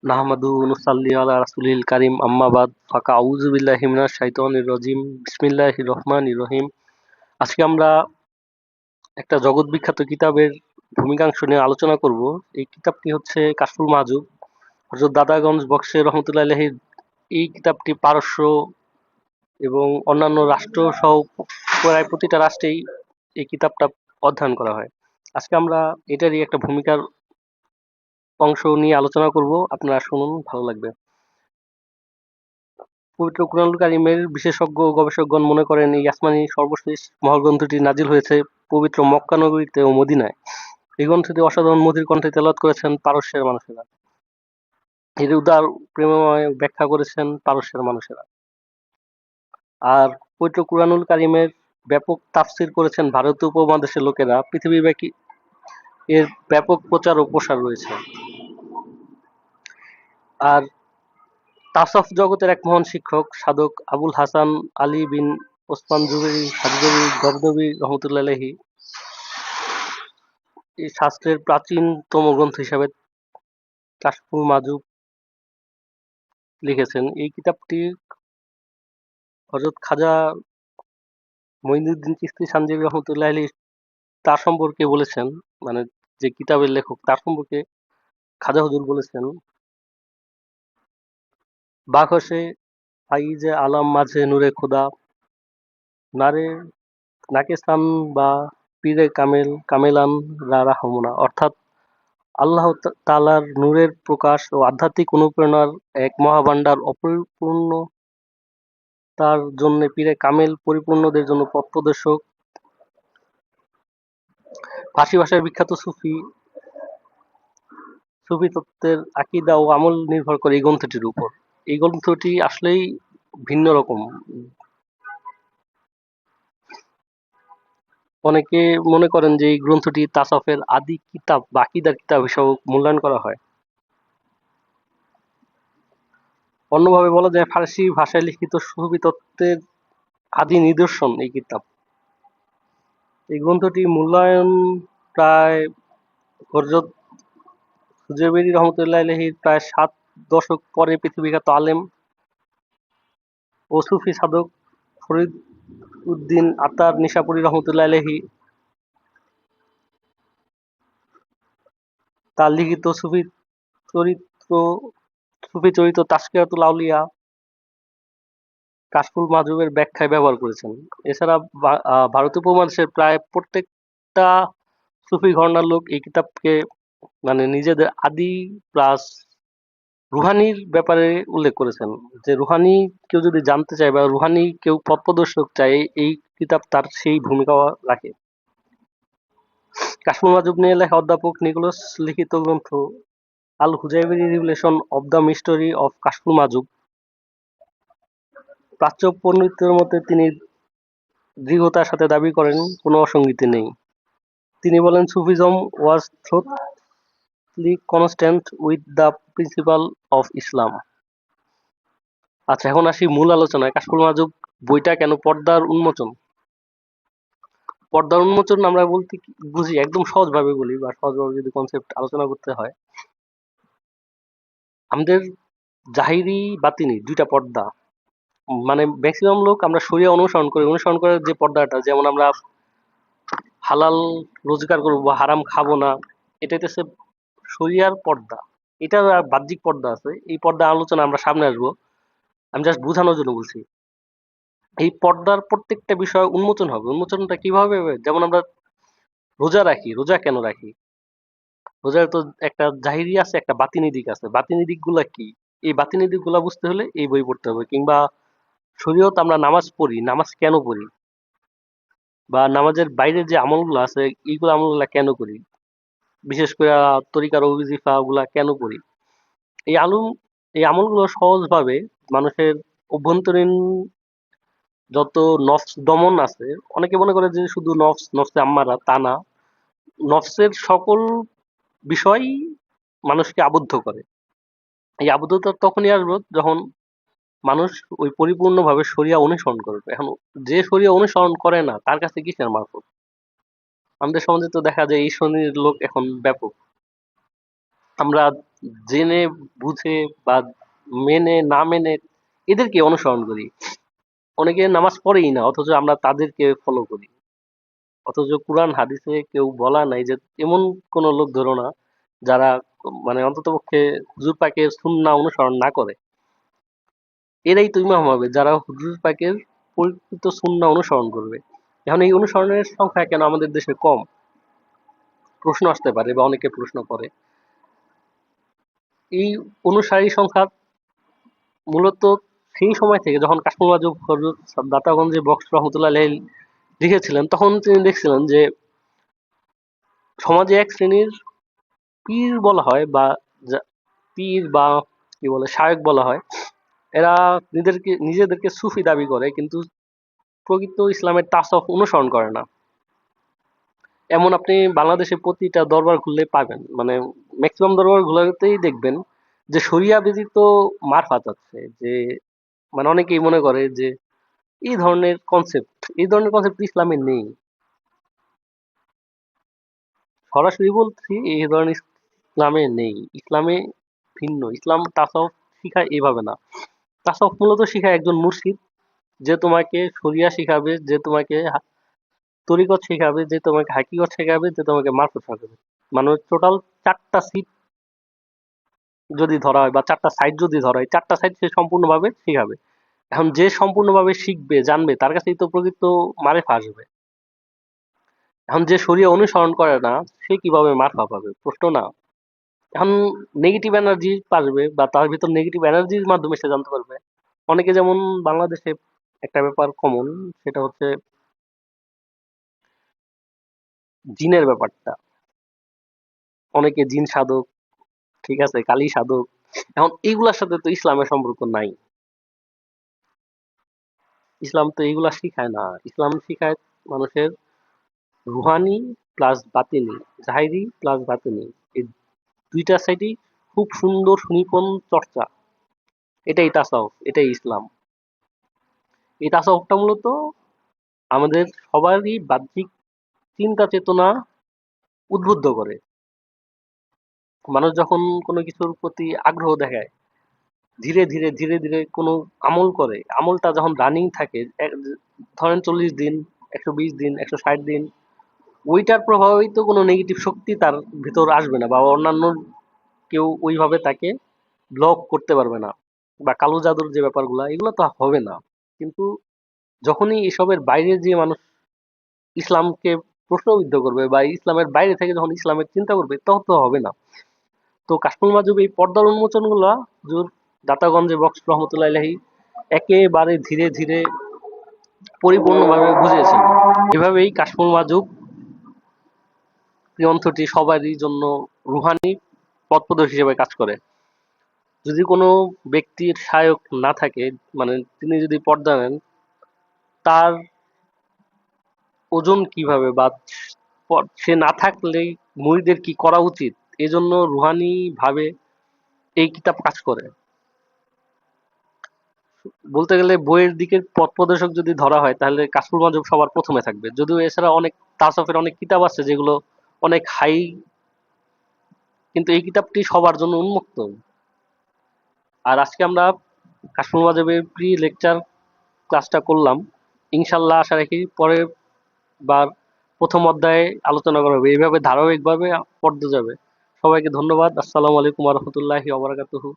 নাহমাদু নুসাল্লি আলা রাসূলিল কারীম আম্মা বাদ ফাকা আউযু বিল্লাহি মিনাশ শাইতানির রাজিম বিসমিল্লাহির রহমানির রহিম। আজকে আমরা একটা জগৎ বিখ্যাত কিতাবের ভূমিকাংশ নিয়ে আলোচনা করব। এই কিতাবটি হচ্ছে কাশফুল মাহজুব। হযরত দাদাগঞ্জ বক্সী রহমতুল্লাহ আলাইহির এই কিতাবটি পারস্য এবং অন্যান্য রাষ্ট্র সহ প্রায় প্রতিটা রাষ্ট্রেই এই কিতাবটা অধ্যয়ন করা হয়। আজকে আমরা এটারই একটা ভূমিকার অংশ নিয়ে আলোচনা করব। আপনারা শুনুন, ভালো লাগবে। পবিত্র কুরআনুল কারীমের বিশেষজ্ঞ ও গবেষকগণ মনে করেন এই আসমানী সর্বশেষ মহাগ্রন্থটি নাজিল হয়েছে পবিত্র মক্কা নগরীতে ও মদিনায়। এই গ্রন্থটি অসাধারণ মধুর কণ্ঠে তেলাওয়াত করেছেন পারস্যের মানুষেরা। এর উদার প্রেমময় ব্যাখ্যা করেছেন পারস্যের মানুষেরা। আর পবিত্র কুরআনুল কারীমের ব্যাপক তাফসীর করেছেন ভারতীয় উপমহাদেশের লোকেরা। পৃথিবীব্যাপী এর ব্যাপক প্রচার ও প্রসার রয়েছে। আর তাসাউফ জগতের এক মহান শিক্ষক সাধক আবুল হাসান আলী বিন ওসমান জুবেরি হাজারী গজনবী রহমতুল্লাহ আলাইহি এই শাস্ত্রের প্রাচীনতম গ্রন্থ হিসাবে কাশফুল মাহজুব লিখেছেন। এই কিতাবটি হযরত খাজা মঈনুদ্দিন চিশতি সানজাবী রহমতুল্লাহ আলাইহি তার সম্পর্কে বলেছেন, মানে যে কিতাবের লেখক তার সম্পর্কে খাজা হুজুর বলেছেন, বাকশে ফাইজে আলম মাঝে নূরে খোদা নারে নাকেসান বা পীরে কামেল কামেলান রা রাহমনা, অর্থাৎ আল্লাহ তাআলার নূরের প্রকাশ ও আধ্যাত্মিক অনুপ্রেরণার এক মহাভাণ্ডার অপরিপূর্ণ, তার জন্য পীরে কামেল পরিপূর্ণদের জন্য পথ প্রদর্শক। ফার্সি ভাষার বিখ্যাত সুফি তত্ত্বের আকীদা ও আমল নির্ভর করে এই গ্রন্থটির উপর। এই গ্রন্থটি আসলেই ভিন্ন রকম। অনেকে মনে করেন যে এই গ্রন্থটি তাসাউফের আদি কিতাব বা আকীদার কিতাব হিসেবে মূল্যায়ন করা হয়। অন্যভাবে বলা যায় ফার্সি ভাষায় লিখিত সুফি তত্ত্বের আদি নিদর্শন এই কিতাব। এই গ্রন্থটি মূল্যায়ন প্রায় হযরত জুবেরি রহমতুল্লাহ আলাইহির প্রায় ৭ দশক পরে পৃথিবীখ্যাত আলেম ও সুফি সাধক ফরিদ উদ্দিন আতার নিশাপুরী রহমতুল্লাহ আলাইহি তার লিখিত চরিত্র সুফি চরিত্র তাজকিরাতুল আউলিয়া কাশফুল মাহজুবের ব্যাখ্যায় ব্যবহার করেছেন। এছাড়া ভারতীয় উপমহাদেশের প্রায় প্রত্যেকটা সুফি ঘরানার লোক এই কিতাবকে মানে নিজেদের আদি প্লাস রুহানির ব্যাপারে উল্লেখ করেছেন, যে রুহানি কেউ যদি জানতে চায় বা রুহানি কেউ পথপ্রদর্শক চায় এই কিতাব তার সেই ভূমিকা রাখে। কাশফুল মাহজুব নিয়ে লেখা অধ্যাপক নিকোলাস লিখিত গ্রন্থ আল হুজাইবিরি রিভিলেশন অব দ্য মিস্টরি অফ কাশফুল মাহজুব। প্রাচ্য পণ্ডিতদের মতে তিনি দৃঢ়তার সাথে দাবি করেন কোনো অসঙ্গতি নেই। তিনি বলেন, Sufism was thoroughly constant with the principle of Islam. আচ্ছা, এখন আসি মূল আলোচনায়। কাশফুল মাহজুব বইটা কেন পর্দার উন্মোচন? পর্দার উন্মোচন আমরা বলতে বুঝি, একদম সহজভাবে বলি বা সহজভাবে যদি কনসেপ্ট আলোচনা করতে হয়, আমাদের জাহিরি বাতিনি দুইটা পর্দা। মানে ম্যাক্সিমাম লোক আমরা শরিয়া অনুসরণ করে যে পর্দাটা, যেমন আমরা হালাল রোজগার করবো বা হারাম খাবো না, এটা হচ্ছে শরিয়ার পর্দা। এটার আর বাহ্যিক পর্দা আছে, এই পর্দা আলোচনা আমরা সামনে আসবো। আমি জাস্ট বোঝানোর জন্য বলছি। এই পর্দার প্রত্যেকটা বিষয় উন্মোচন হবে। উন্মোচনটা কিভাবে হবে? যেমন আমরা রোজা রাখি, রোজা কেন রাখি? রোজার তো একটা জাহিরি আছে, একটা বাতিনি দিক আছে। বাতিনি দিকগুলা কি? এই বাতিনি দিকগুলা বুঝতে হলে এই বই পড়তে হবে। কিংবা শরীয়ত আমরা নামাজ পড়ি, নামাজ কেন পড়ি? বা নামাজের বাইরে যে আমলগুলো আছে এইগুলো আমলগুলা কেন করি? বিশেষ করে তরিকার ওজিফা গুলা কেন করি? এই আলম এই আমলগুলো সহজভাবে মানুষের অভ্যন্তরীণ যত নফস দমন আছে, অনেকে মনে করে যে শুধু নফসে আম্মারা, তা না। নফসের সকল বিষয়ই মানুষকে আবদ্ধ করে। এই আবদ্ধতা তখনই আসবে যখন মানুষ ওই পরিপূর্ণভাবে শরিয়া অনুসরণ করবে। এখন যে শরিয়া অনুসরণ করে না তার কাছে কিসের মারফত? আমাদের সমাজে তো দেখা যায় এই শ্রেণীর লোক এখন ব্যাপক। আমরা জেনে বুঝে বা মেনে না মেনে এদেরকে অনুসরণ করি। অনেকে নামাজ পড়েই না, অথচ আমরা তাদেরকে ফলো করি। অথচ কুরআন হাদিসে কেউ বলা নাই যে এমন কোন লোক ধরো না যারা মানে অন্ততপক্ষে হুজুর পাকের সুন্নাহ অনুসরণ না করে। এরাই তো ইমাম হবে যারা হুজুর পাকের পরিচিত সুন্নাহ অনুসরণ করবে। এখন এই অনুসরণের সংখ্যা কেন আমাদের দেশে কম? প্রশ্ন আসতে পারে বা অনেকে প্রশ্ন করে। এই অনুসারী সংখ্যা মূলত সেই সময় থেকে যখন কাশমুল ওয়াজুদ হযরত দাতাগঞ্জে বক্স রহমতুল্লাহ আলাইহি লিখেছিলেন, তখন তিনি দেখছিলেন যে সমাজে এক শ্রেণীর পীর বলা হয় বা পীর বা কি বলে শায়েখ বলা হয়, এরা নিজেদেরকে সুফি দাবি করে কিন্তু প্রকৃত ইসলামের তাসাউফ অনুসরণ করে না। এমন আপনি বাংলাদেশে প্রতিটা দরবার খুললে পাবেন, মানে ম্যাক্সিমাম দরবার গুলোতেই দেখবেন যে শরিয়া ব্যতীত মারফাত আছে। যে মানে অনেকেই মনে করে যে এই ধরনের কনসেপ্ট ইসলামে নেই। সরাসরি বলছি এই ধরনের ইসলামে নেই। ইসলামে ভিন্ন। ইসলাম তাসাউফ শিখায় এভাবে না। তাসাউফ মূলত শিখায় একজন মুর্শিদ, যে তোমাকে শরিয়া শিখাবে, যে তোমাকে তরিকত শিখাবে, যে তোমাকে হাকিকত শেখাবে, যে তোমাকে মারফত শেখাবে। মানে টোটাল ৪টা সিট যদি ধরা হয় বা ৪টা সাইড যদি ধরা হয়, ৪টা সাইড সে সম্পূর্ণভাবে শিখাবে। এখন যে সম্পূর্ণভাবে শিখবে, জানবে, তার কাছেই তো প্রকৃত মারেফা আসবে। এখন যে শরিয়া অনুসরণ করে না, সে কিভাবে মারফা পাবে? প্রশ্ন না? এখন নেগেটিভ এনার্জি পাসবে বা তার ভিতর নেগেটিভ এনার্জির মাধ্যমে সে জানতে পারবে। অনেকে যেমন বাংলাদেশে একটা ব্যাপার কমন, সেটা হচ্ছে জিনের ব্যাপারটা। অনেকে জিন সাধক, ঠিক আছে, কালী সাধক। এখন এইগুলার সাথে তো ইসলামের সম্পর্ক নাই। ইসলাম তো এইগুলা শিখায় না। ইসলাম শিখায় মানুষের রুহানি প্লাস বাতিনি, জাহিরি প্লাস বাতিনি, এই দুইটা সাইডই খুব সুন্দর সুনিপুণ চর্চা। এটাই তাসাউফ, এটাই ইসলাম। এই তাসাউফটা মূলত আমাদের সবারই বাহ্যিক চিন্তা চেতনা উদ্বুদ্ধ করে। মানুষ যখন কোনো কিছুর প্রতি আগ্রহ দেখায়, ধীরে ধীরে কোনো আমল করে, আমলটা যখন রানিং থাকে, ধরেন ৪০ দিন, ১২০ দিন, ১৬০ দিন, ওইটার প্রভাবেই তো কোনো নেগেটিভ শক্তি তার ভিতর আসবে না বা অন্যান্য কেউ ওইভাবে তাকে ব্লক করতে পারবে না, বা কালো জাদুর যে ব্যাপারগুলা এগুলো তো হবে না। কিন্তু যখনই এসবের বাইরে যে মানুষ ইসলামকে প্রশ্নবিদ্ধ করবে বা ইসলামের বাইরে থেকে যখন ইসলামের চিন্তা করবে, তখন তো হবে না। তো কাশফুল মাহজুব এই পর্দার উন্মোচন গুলা হুজুর দাতাগঞ্জে বক্স রহমতুল্লাহ আলাইহি একেবারে ধীরে ধীরে পরিপূর্ণভাবে বুঝিয়েছেন। এভাবেই কাশফুল মাহজুব গ্রন্থটি সবারই জন্য রুহানি পথপ্রদর্শক হিসেবে কাজ করে। যদি কোনো ব্যক্তির সহায়ক না থাকে, মানে তিনি যদি পর্দা নেন, তার ওজন কিভাবে বা সে না থাকলেই মুরিদের কি করা উচিত, এজন্য রুহানি ভাবে এই কিতাব কাজ করে। বলতে গেলে বইয়ের দিকের পথ প্রদর্শক যদি ধরা হয়, তাহলে কাশফুল মাহজুব সবার প্রথমে থাকবে। যদিও এছাড়া অনেক তাসফের অনেক কিতাব আছে যেগুলো অনেক হাই, কিন্তু এই কিতাবটি সবার জন্য উন্মুক্ত। আর আজকে আমরা কাশফুল মাহজুবের প্রি লেকচার ক্লাসটা করলাম। ইনশাল্লাহ আশা রাখি পরের বার প্রথম অধ্যায়ে আলোচনা করা হবে। এইভাবে ধারাবাহিকভাবে পড়তে যাবে। সবাইকে ধন্যবাদ। আসসালামু আলাইকুম ওয়া রাহমাতুল্লাহি ওয়া বারাকাতুহু।